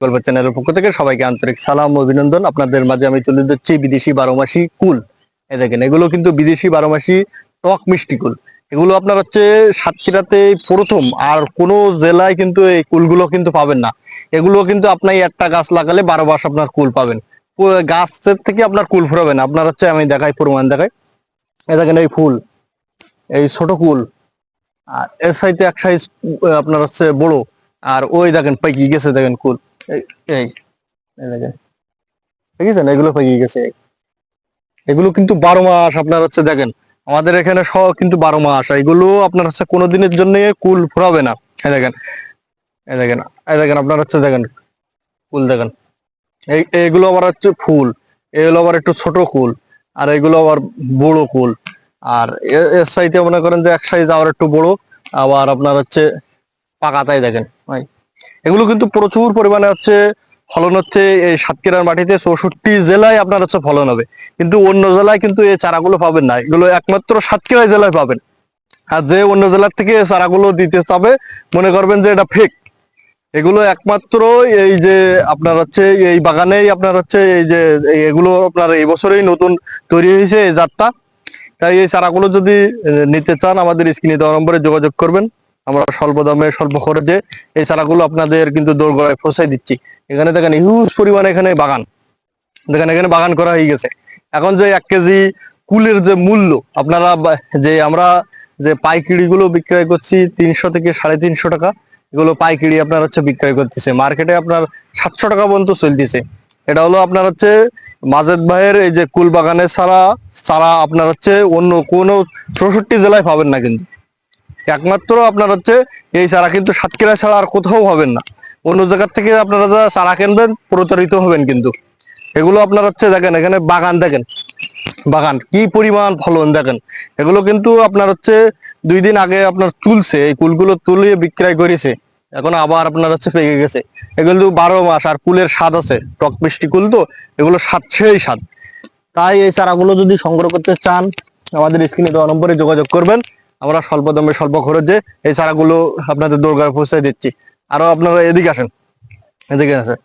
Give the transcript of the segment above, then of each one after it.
গল্পের চ্যানেলের পক্ষ থেকে সবাইকে আন্তরিক সালাম ও অভিনন্দন। আপনাদের মাঝে আমি তুলে ধরছি বিদেশি 12 মাসি কুল। এই দেখেন, এগুলো কিন্তু বিদেশি 12 মাসি টক মিষ্টি কুল। এগুলো আপনার হচ্ছে সাতক্ষীরাতে প্রথম, আর কোনো জেলায় কিন্তু এই কুলগুলো কিন্তু পাবেন না। এগুলো কিন্তু আপনি একটা গাছ লাগালে 12 মাস আপনার কুল পাবেন। গাছের থেকে আপনার কুল ফুরাবে না। আপনার হচ্ছে আমি দেখাই, প্রমাণ দেখাই। এই দেখেন, এই ফুল, এই ছোট কুল, আর এর সাইতে এক সাইজ আপনার হচ্ছে বড়। আর ওই দেখেন পাইকি গেছে, দেখেন কুল। এই এই এই দেখেন, ঠিক আছে না, এগুলো পেকে গেছে। এগুলো কিন্তু 12 মাস আপনার হচ্ছে দেখেন, আমাদের এখানে সব কিন্তু 12 মাস। এগুলো আপনার হচ্ছে কোনোদিনের জন্য কুল ফুরাবে না। এই দেখেন, এই দেখেন, এই দেখেন, আপনার হচ্ছে দেখেন কুল দেখেন। এইগুলো আবার হচ্ছে ফুল, এগুলো আবার একটু ছোট কুল, আর এগুলো আবার বড় কুল। আর এর সাইতে মনে করেন যে এক সাইজ আবার একটু বড়, আবার আপনার হচ্ছে পাকাতাই দেখেন ভাই। এগুলো কিন্তু প্রচুর পরিমাণে হচ্ছে ফলন হচ্ছে এই সাতক্ষীরার মাটিতে। 64 জেলায় আপনার হচ্ছে ফলন হবে, কিন্তু অন্য জেলায় কিন্তু এই চারাগুলো পাবেন না। এগুলো একমাত্র সাতক্ষীরা জেলায় পাবেন। আর যে অন্য জেলার থেকে এই চারাগুলো দিতে চাবে, মনে করবেন যে এটা ফেক। এগুলো একমাত্র এই যে আপনার হচ্ছে এই বাগানেই আপনার হচ্ছে এই যে এগুলো আপনার এই বছরেই নতুন তৈরি হয়েছে এই জাতটা। তাই এই চারাগুলো যদি নিতে চান, আমাদের স্ক্রিনে দেওয়া নম্বরে যোগাযোগ করবেন। আমরা স্বল্প দামে স্বল্প খরচে এই চারাগুলো আপনাদের কিন্তু দোরগোড়ায় পৌঁছাই দিচ্ছি। এখানে দেখেন হিউজ পরিমাণে এখানে বাগান, দেখেন এখানে বাগান করা হয়ে গেছে। এখন যে 1 কেজি কুলের যে মূল্য, আপনারা যে আমরা যে পাইকিরি গুলো বিক্রয় করছি 300 থেকে 350 টাকা, এগুলো পাইকিরি আপনার হচ্ছে বিক্রয় করতেছে মার্কেটে আপনার 700 টাকা পর্যন্ত চলতেছে। এটা হলো আপনার হচ্ছে মাজেদ ভাইয়ের এই যে কুল বাগানের ছাড়া চারা আপনার হচ্ছে অন্য কোনো 64 জেলায় পাবেন না। কিন্তু একমাত্র আপনার হচ্ছে এই চারা কিন্তু সাতক্ষীরা ছাড়া আর কোথাও পাবেন না। অন্য জায়গার থেকে আপনারা যারা চারা কিনবেন প্রতারিত হবেন। কিন্তু এগুলো আপনার হচ্ছে দেখেন, এখানে বাগান দেখেন, বাগান কি পরিমাণ ফলন দেখেন। এগুলো কিন্তু আপনার হচ্ছে 2 দিন আগে আপনার তুলছে, এই কুলগুলো তুলিয়ে বিক্রয় করেছে, এখন আবার আপনার হচ্ছে পেকে গেছে। এগুলো 12 মাস, আর কুলের স্বাদ আছে, টক মিষ্টি কুল তো, এগুলো স্বাদ সেই স্বাদ। তাই এই চারাগুলো যদি সংগ্রহ করতে চান, আমাদের স্ক্রিনে দেওয়া নম্বরে যোগাযোগ করবেন। আমরা স্বল্প দামে স্বল্প খরচে এই চারাগুলো আপনাদের দোরগোড়ায় পৌঁছে দিচ্ছি। আরো আপনারা এদিকে আসেন, এদিকে আসেন।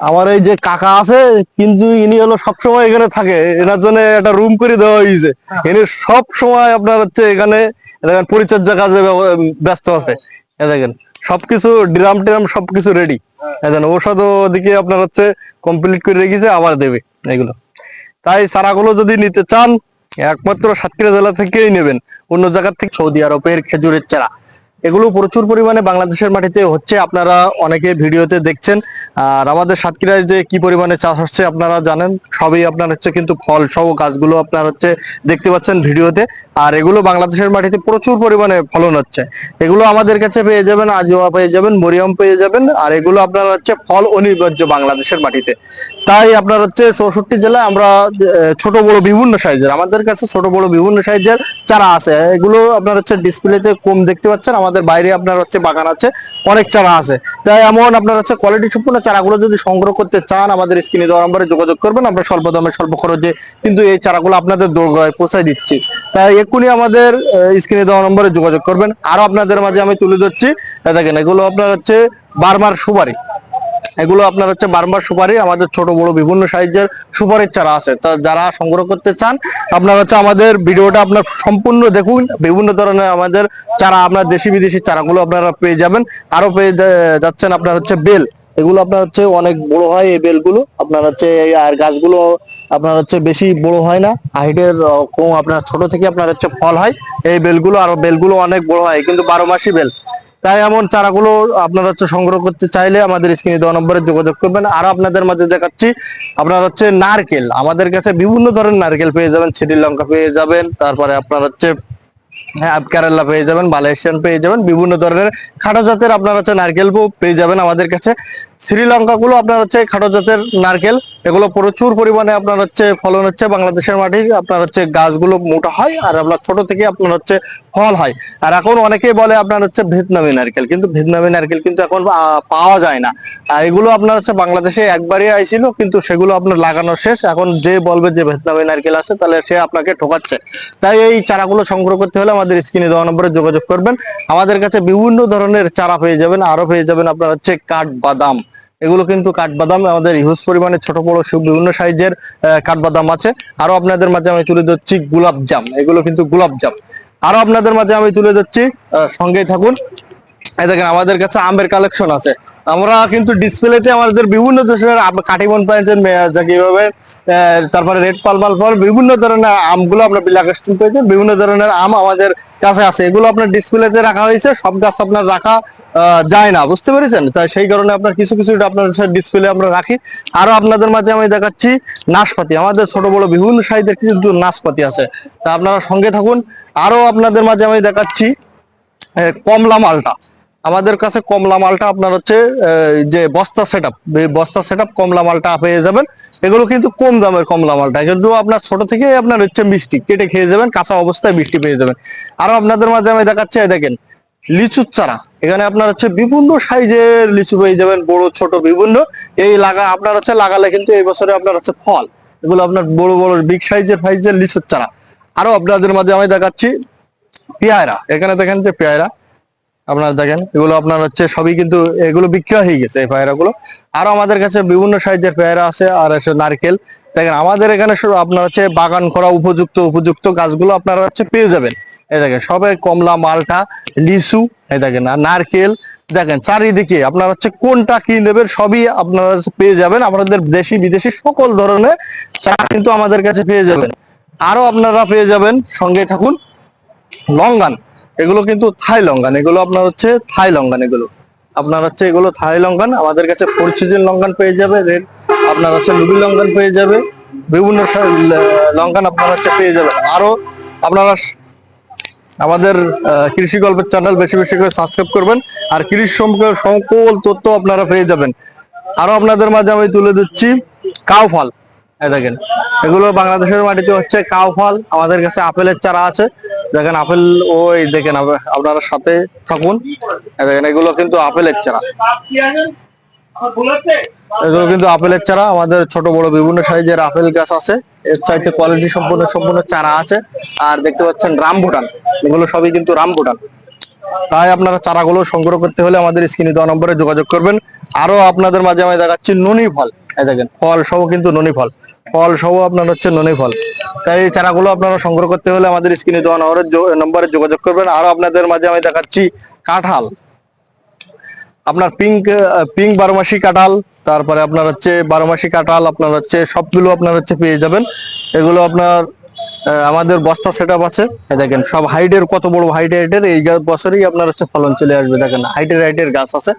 আমার এই যে কাকা আছে, কিন্তু ইনি হলো সবসময় এখানে থাকে, এনার জন্য একটা রুম করে দেওয়া হয়েছে। ইনি সব সময় আপনার হচ্ছে এখানে দেখেন পরিচর্যা কাজে ব্যস্ত আছে। দেখেন সবকিছু ড্রাম ট্রাম সবকিছু রেডি। দেখেন ঔষধ ওদিকে আপনার হচ্ছে কমপ্লিট করে রেখেছে, আবার দেবে এগুলো। তাই চারাগুলো যদি নিতে চান, একমাত্র সাতক্ষীরা জেলা থেকেই নেবেন, অন্য জায়গার থেকে। সৌদি আরবের খেজুরের চারা, এগুলো প্রচুর পরিমাণে বাংলাদেশের মাটিতে হচ্ছে, আপনারা অনেকে ভিডিওতে দেখছেন। আর আমাদের সাতক্ষীরায় যে কি পরিমাণে চাষ হচ্ছে আপনারা জানেন, সবই আপনার হচ্ছে কিন্তু ফল সহ গাছগুলো আপনার হচ্ছে দেখতে পাচ্ছেন ভিডিওতে। আর এগুলো বাংলাদেশের মাটিতে প্রচুর পরিমাণে ফলন হচ্ছে। এগুলো আমাদের কাছে পেয়ে যাবেন, আজোয়া পেয়ে যাবেন, মরিয়ম পেয়ে যাবেন। আর এগুলো আপনার হচ্ছে ফল অনিবার্য বাংলাদেশের মাটিতে। তাই আপনার হচ্ছে 64 জেলায় আমরা ছোট বড় বিভিন্ন সাইজের, আমাদের কাছে ছোট বড় বিভিন্ন সাইজের চারা আছে। এগুলো আপনার হচ্ছে ডিসপ্লেতে কম দেখতে পাচ্ছেন, আমাদের বাইরে আপনার হচ্ছে বাগান আছে, অনেক চারা আছে। তাই এমন আপনার হচ্ছে কোয়ালিটি সম্পূর্ণ চারাগুলো যদি সংগ্রহ করতে চান, আমাদের স্ক্রিনে দেওয়া নম্বরে যোগাযোগ করবেন। আমরা স্বল্প দামে স্বল্প খরচে কিন্তু এই চারাগুলো আপনাদের দোরগোড়ায় পৌঁছায় দিচ্ছি। তাই এক্ষুনি আমাদের স্ক্রিনে দেওয়া নম্বরে যোগাযোগ করবেন। আরো আপনাদের মাঝে আমি তুলে ধরছি, দেখেন এগুলো আপনার হচ্ছে বার্মার সুপারি। এগুলো আপনার হচ্ছে বারবার সুপারি, আমাদের ছোট বড় বিভিন্ন সাইজের সুপারির চারা আছে। তা যারা সংগ্রহ করতে চান, আপনার হচ্ছে আমাদের ভিডিওটা আপনার সম্পূর্ণ দেখুন। বিভিন্ন ধরনের আমাদের চারা, আপনার দেশি বিদেশি চারাগুলো আপনারা পেয়ে যাবেন। আরো পেয়ে যাচ্ছেন আপনার হচ্ছে বেল। এগুলো আপনার হচ্ছে অনেক বড় হয় এই বেলগুলো, আপনার হচ্ছে আর গাছগুলো আপনার হচ্ছে বেশি বড় হয় না, হাইটের কম, আপনার ছোট থেকে আপনার হচ্ছে ফল হয় এই বেলগুলো। আর বেলগুলো অনেক বড় হয়, কিন্তু 12 মাসি বেল। তাই এমন চারাগুলো আপনারা হচ্ছে সংগ্রহ করতে চাইলে আমাদের স্ক্রিনে দেওয়া নম্বরে যোগাযোগ করবেন। আরো আপনাদের মাঝে দেখাচ্ছি আপনার হচ্ছে নারকেল। আমাদের কাছে বিভিন্ন ধরনের নারকেল পেয়ে যাবেন, শ্রীলঙ্কা পেয়ে যাবেন, তারপরে আপনার হচ্ছে হ্যাঁ কেরালা পেয়ে যাবেন, মালয়েশিয়ান পেয়ে যাবেন, বিভিন্ন ধরনের খাটো জাতের আপনার হচ্ছে নারকেল পেয়ে যাবেন আমাদের কাছে। শ্রীলঙ্কা গুলো আপনার হচ্ছে খাটো জাতের নারকেল, এগুলো প্রচুর পরিমাণে আপনার হচ্ছে ফলন হচ্ছে বাংলাদেশের মাটি। আপনার হচ্ছে গাছগুলো মোটা হয়, আর আপনার ছোট থেকে আপনার হচ্ছে ফল হয়। আর এখন অনেকেই বলে আপনার হচ্ছে ভিয়েতনামি নারকেল, কিন্তু ভিয়েতনামি নারকেল কিন্তু এখন পাওয়া যায় না। আর এগুলো আপনার হচ্ছে বাংলাদেশে একবারই আইছিল, কিন্তু সেগুলো আপনার লাগানো শেষ। এখন যে বলবে যে ভিয়েতনামি নারকেল আছে, তাহলে সে আপনাকে ঠকাচ্ছে। তাই এই চারাগুলো সংগ্রহ করতে হলে আমাদের স্ক্রিনে দেওয়া নম্বরে যোগাযোগ করবেন। আমাদের কাছে বিভিন্ন ধরনের চারা পেয়ে যাবেন, আরো পেয়ে যাবেন আপনার হচ্ছে কাঠবাদাম। এগুলো কিন্তু কাঠবাদাম আমাদের হিউজ পরিমাণে ছোট বড় বিভিন্ন সাইজের কাঠবাদাম আছে। আরো আপনাদের মাঝে আমি তুলে ধরছি গোলাপ জাম, এগুলো কিন্তু গোলাপ জাম। আরো আপনাদের মাঝে আমি তুলে ধরছি, সঙ্গেই থাকুন। এই দেখেন আমাদের কাছে আমের কালেকশন আছে। আমরা কিন্তু ডিসপ্লেতে আমাদের বিভিন্ন দেশের কাটিমন পেয়েছেন, কিভাবে তারপরে রেড পালমাল ফল, বিভিন্ন ধরনের আমগুলো আপনার বিলাকাস্টিন পেয়েছেন, বিভিন্ন ধরনের আম আমাদের কাছে আছে। এগুলো আপনার ডিসপ্লেতে রাখা হয়েছে, সব গাছ আপনার রাখা যায় না, বুঝতে পেরেছেন? তাই সেই কারণে আপনার কিছু কিছু আপনার ডিসপ্লে আমরা রাখি। আরো আপনাদের মাঝে আমি দেখাচ্ছি নাশপাতি, আমাদের ছোট বড় বিভিন্ন সাইজের কিছু নাশপাতি আছে, তা আপনারা সঙ্গে থাকুন। আরো আপনাদের মাঝে আমি দেখাচ্ছি কমলা মালটা। আমাদের কাছে কমলা মালটা আপনার হচ্ছে যে বস্তা সেটআপ কমলা মালটা পেয়ে যাবেন। এগুলো কিন্তু কম দামের কমলা মালটা, কিন্তু আপনার ছোট থেকে আপনার হচ্ছে মিষ্টি, কেটে খেয়ে যাবেন, কাঁচা অবস্থায় মিষ্টি পেয়ে যাবেন। আরো আপনাদের মাঝে আমি দেখাচ্ছি, দেখেন লিচুর চারা। এখানে আপনার হচ্ছে বিভিন্ন সাইজের লিচু পেয়ে যাবেন, বড় ছোট বিভিন্ন। এই আপনার হচ্ছে লাগালে কিন্তু এই বছরে আপনার হচ্ছে ফল। এগুলো আপনার বড় বড় বিগ সাইজের লিচুর চারা। আরো আপনাদের মাঝে আমি দেখাচ্ছি পেয়ারা। এখানে দেখেন যে পেয়ারা আপনারা দেখেন, এগুলো আপনার হচ্ছে সবই কিন্তু এগুলো বিক্রি হয়ে গেছে এই পেয়ারা গুলো। আরো আমাদের কাছে বিভিন্ন সাইজের পেয়ারা আছে, আর হচ্ছে নারকেল। দেখেন আমাদের এখানে শুধু আপনার হচ্ছে বাগান করা উপযুক্ত গাছগুলো আপনারা হচ্ছে পেয়ে যাবেন। এই দেখেন সবাই কমলা মালটা লিচু, এই দেখেন আর নারকেল। দেখেন চারিদিকে আপনার হচ্ছে কোনটা কি নেবেন সবই আপনারা পেয়ে যাবেন। আমাদের দেশি বিদেশি সকল ধরনের চা কিন্তু আমাদের কাছে পেয়ে যাবেন। আরো আপনারা পেয়ে যাবেন, সঙ্গে থাকুন, লঙ্গান। এগুলো কিন্তু থাই লঙ্গান, এগুলো আপনার হচ্ছে থাই লঙ্গান। এগুলো আপনার হচ্ছে এগুলো থাই লঙ্গান। আমাদের কাছে ফোর সিজন লঙ্গান পেয়ে যাবে, রেড আপনার হচ্ছে লুবি লঙ্গান পেয়ে যাবে, বিভিন্ন লঙ্কান আপনারা হচ্ছে পেয়ে যাবেন। আরো আপনারা আমাদের কৃষি গল্পের চ্যানেল বেশি বেশি করে সাবস্ক্রাইব করবেন, আর কৃষি সম্পর্কে সকল তথ্য আপনারা পেয়ে যাবেন। আরো আপনাদের মাঝে আমি তুলে দিচ্ছি কাউ ফল। এই দেখেন এগুলো বাংলাদেশের মাটিতে হচ্ছে কাউ ফল। আমাদের কাছে আপেলের চারা আছে, দেখেন আপেল, ওই দেখেন আপনারা সাথে থাকুন। দেখেন এগুলো কিন্তু আপেলের চারা, এগুলো কিন্তু আপেলের চারা। আমাদের ছোট বড় বিভিন্ন সাইজের আপেল গাছ আছে, এর চাইতে কোয়ালিটি সম্পূর্ণ চারা আছে। আর দেখতে পাচ্ছেন রামভুটান, এগুলো সবই কিন্তু রামভুটান। তাই আপনারা চারাগুলো সংগ্রহ করতে হলে আমাদের স্ক্রিনে দেওয়া নম্বরে যোগাযোগ করবেন। আরো আপনাদের মাঝে আমি দেখাচ্ছি ননি ফল। এই দেখেন ফল সহ কিন্তু ননি ফল সহ আপনার হচ্ছে ননি ফল। তাই এই চারাগুলো আপনারা সংগ্রহ করতে হলে আমাদের স্ক্রিনে দেওয়া নম্বরে যোগাযোগ করবেন। আরো আপনাদের মাঝে আমি দেখাচ্ছি কাঁঠাল, আপনার পিঙ্ক 12 মাসি কাঁঠাল। তারপরে আপনার হচ্ছে 12 মাসি কাঁঠাল আপনার হচ্ছে সবগুলো আপনার হচ্ছে পেয়ে যাবেন। এগুলো আপনার আমাদের বস্তা সেটআপ আছে। দেখেন সব হাইটের, কত বড় হাইটের, এই বছরই আপনার হচ্ছে ফলন চলে আসবে। দেখেন হাইটের গাছ আছে।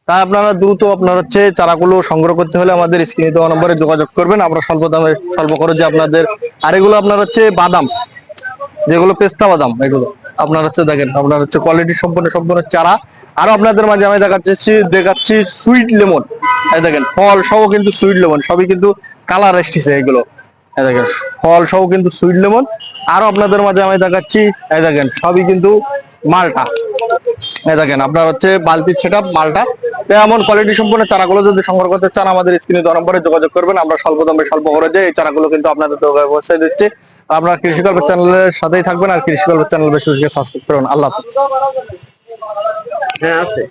তাই আপনারা দ্রুত আপনার হচ্ছে চারাগুলো সংগ্রহ করতে হলে আমাদের স্ক্রিনে দেওয়া নম্বরে যোগাযোগ করবেন। আমরা স্বল্প দামে স্বল্প খরচে আপনাদের। আর এগুলো আপনার হচ্ছে বাদাম, যেগুলো পেস্তা বাদাম, এগুলো আপনার হচ্ছে দেখেন আপনার হচ্ছে কোয়ালিটি সম্পূর্ণ চারা। আরো আপনাদের মাঝে আমি দেখাচ্ছি সুইট লেমন। এই দেখেন ফল সহ কিন্তু সুইট লেমন, সবই কিন্তু কালার এসেছে এগুলো। এই দেখেন ফল সহ কিন্তু সুইট লেমন। আরো আপনাদের মাঝে আমি দেখাচ্ছি, এই দেখেন সবই কিন্তু মালটা। এই দেখেন আপনার হচ্ছে বালতির সেটআপ মালটা। এমন কোয়ালিটি সম্পূর্ণ চারাগুলো যদি সংগ্রহ করতে চান আমাদের স্ক্রিনে দেওয়া নম্বরে যোগাযোগ করবেন। আমরা স্বল্প দামে স্বল্প খরচে এই চারাগুলো কিন্তু আপনাদের ব্যবস্থায় দিচ্ছি। আপনারা কৃষি গল্পের চ্যানেলের সাথেই থাকবেন, আর কৃষি গল্পের চ্যানেল বেশি বেশি সাবস্ক্রাইব করুন। আল্লাহ হাফেজ। হ্যাঁ আছে।